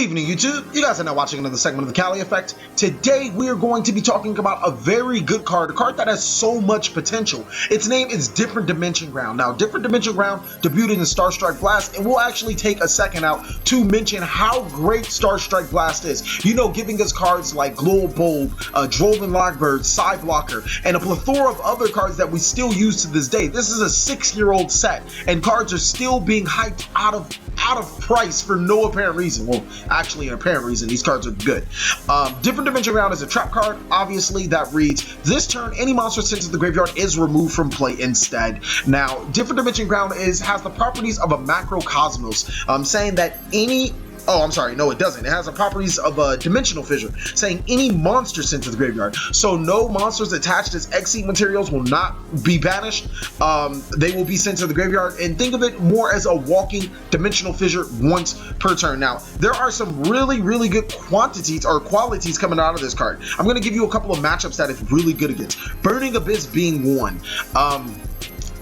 evening, YouTube. You guys are now watching another segment of the Cali Effect. Today, we are going to be talking about a very good card, a card that has so much potential. Its name is Different Dimension Ground. Now, Different Dimension Ground debuted in Starstrike Blast, and we'll actually take a second out to mention how great Starstrike Blast is. You know, giving us cards like Glow Bulb, Drolven Lockbird, Psy Blocker, and a plethora of other cards that we still use to this day. This is a 6-year-old set, and cards are still being hyped out of price for no apparent reason. Well, actually, an apparent reason. These cards are good. Different Dimension Ground is a trap card, obviously, that reads, this turn, any monster sent to the graveyard is removed from play instead. Now, Different Dimension Ground has the properties of a Macrocosmos, saying that any... Oh, I'm sorry. No, it doesn't. It has the properties of a Dimensional Fissure, saying any monster sent to the graveyard. So no monsters attached as Xyz materials will not be banished. They will be sent to the graveyard. And think of it more as a walking Dimensional Fissure once per turn. Now, there are some really, really good qualities coming out of this card. I'm going to give you a couple of matchups that it's really good against. Burning Abyss being one.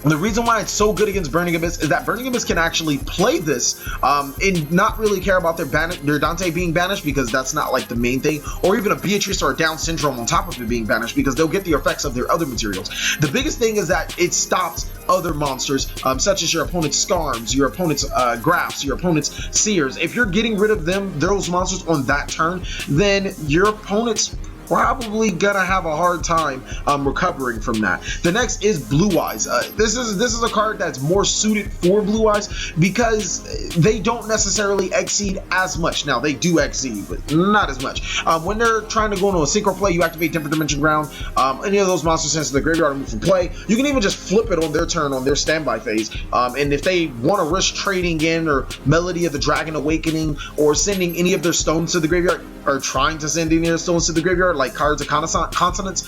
The reason why it's so good against Burning Abyss is that Burning Abyss can actually play this and not really care about their Dante being banished, because that's not like the main thing, or even a Beatrice or a Down Syndrome on top of it being banished, because they'll get the effects of their other materials. The biggest thing is that it stops other monsters, such as your opponent's Skarms, your opponent's Graphs, your opponent's Seers. If you're getting rid of those monsters on that turn, then your opponent's probably gonna have a hard time recovering from that. The next is Blue Eyes. This is a card that's more suited for Blue Eyes because they don't necessarily Xyz as much. Now they do Xyz, but not as much. When they're trying to go into a synchro play, you activate Different Dimension Ground. Any of those monsters sent to the graveyard are moved from play. You can even just flip it on their turn on their standby phase. And if they want to risk trading in or Melody of the Dragon Awakening or sending any of their stones to the graveyard, or trying to send any of their stones to the graveyard, like Cards of Consonance,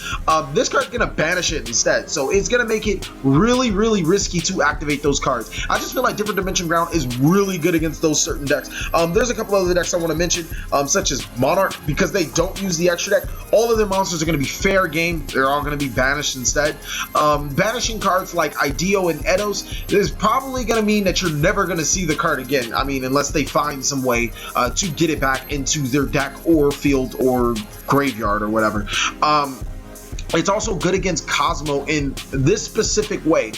this card's gonna banish it instead. So it's gonna make it really, really risky to activate those cards. I just feel like Different Dimension Ground is really good against those certain decks. There's a couple other decks I want to mention, such as Monarch, because they don't use the extra deck. All of their monsters are going to be fair game. They're all going to be banished instead. Banishing cards like Ideo and Edos is probably going to mean that you're never going to see the card again. I mean, unless they find some way to get it back into their deck or field or graveyard or whatever. It's also good against Cosmo in this specific way.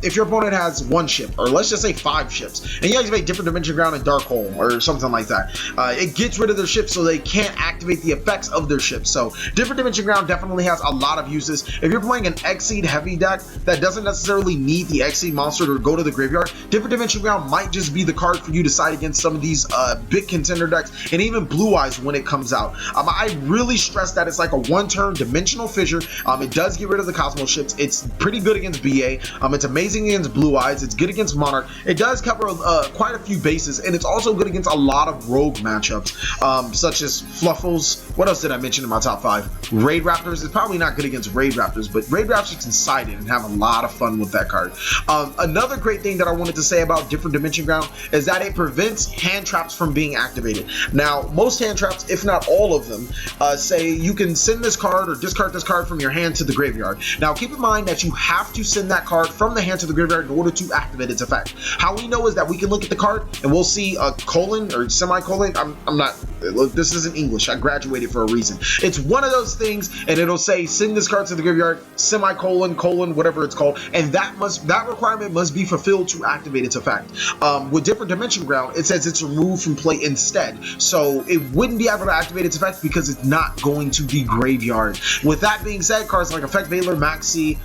If your opponent has one ship, or let's just say 5 ships, and you activate Different Dimension Ground and Dark Hole or something like that, it gets rid of their ships so they can't activate the effects of their ships. So Different Dimension Ground definitely has a lot of uses. If you're playing an Xyz heavy deck that doesn't necessarily need the Xyz monster to go to the graveyard, Different Dimension Ground might just be the card for you to side against some of these big contender decks, and even Blue Eyes when it comes out. I really stress that it's like a one-turn Dimensional Fissure. It does get rid of the Cosmos ships. It's pretty good against BA. It's amazing against Blue Eyes. It's good against Monarch. It does cover quite a few bases, and it's also good against a lot of rogue matchups, such as Fluffles. What else did I mention in my top 5? Raid Raptors is probably not good against Raid Raptors, but Raid Raptors can side it and have a lot of fun with that card. Another great thing that I wanted to say about Different Dimension Ground is that it prevents hand traps from being activated. Now, most hand traps, if not all of them, say you can send this card or discard this card from your hand to the graveyard. Now keep in mind that you have to send that card from the hand to the graveyard in order to activate its effect. How we know is that we can look at the card and we'll see a colon or semicolon. I'm not, this isn't English, I graduated for a reason. It's one of those things, and it'll say send this card to the graveyard, semicolon, colon, whatever it's called, and that requirement must be fulfilled to activate its effect. With Different Dimension Ground, it says it's removed from play instead, so it wouldn't be able to activate its effect because it's not going to the graveyard. With that being said, cards like Effect Veiler, Maxi,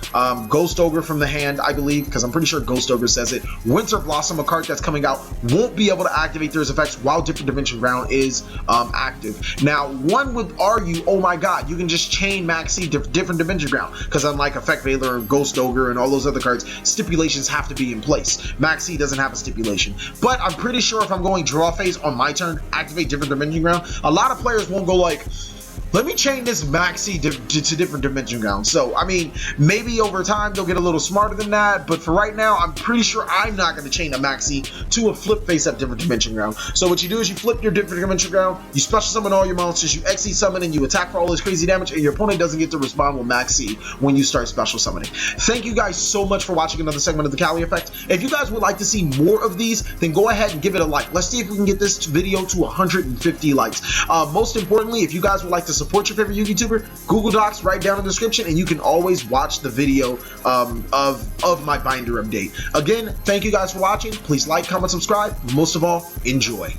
Ghost Ogre from the hand, I believe, because I'm pretty sure Ghost Ogre says it. Winter Blossom, a card that's coming out, won't be able to activate their effects while Different Dimension Ground is active. Now, one would argue, oh my god, you can just chain Maxi Different Dimension Ground, because unlike Effect Veiler and Ghost Ogre and all those other cards, stipulations have to be in place. Maxi doesn't have a stipulation. But I'm pretty sure if I'm going draw phase on my turn, activate Different Dimension Ground, a lot of players won't go like, let me chain this Maxi to different dimension grounds. So, I mean, maybe over time they'll get a little smarter than that, but for right now, I'm pretty sure I'm not going to chain a Maxi to a flip face up different dimension ground. So what you do is you flip your different dimension ground, you special summon all your monsters, you XE summon, and you attack for all this crazy damage, and your opponent doesn't get to respond with Maxi when you start special summoning. Thank you guys so much for watching another segment of the Cali Effect. If you guys would like to see more of these, then go ahead and give it a like. Let's see if we can get this video to 150 likes. Most importantly, if you guys would like to support your favorite Yu-Gi YouTuber, Google Docs right down in the description, and you can always watch the video of my binder update. Again, thank you guys for watching. Please like, comment, subscribe. Most of all, enjoy.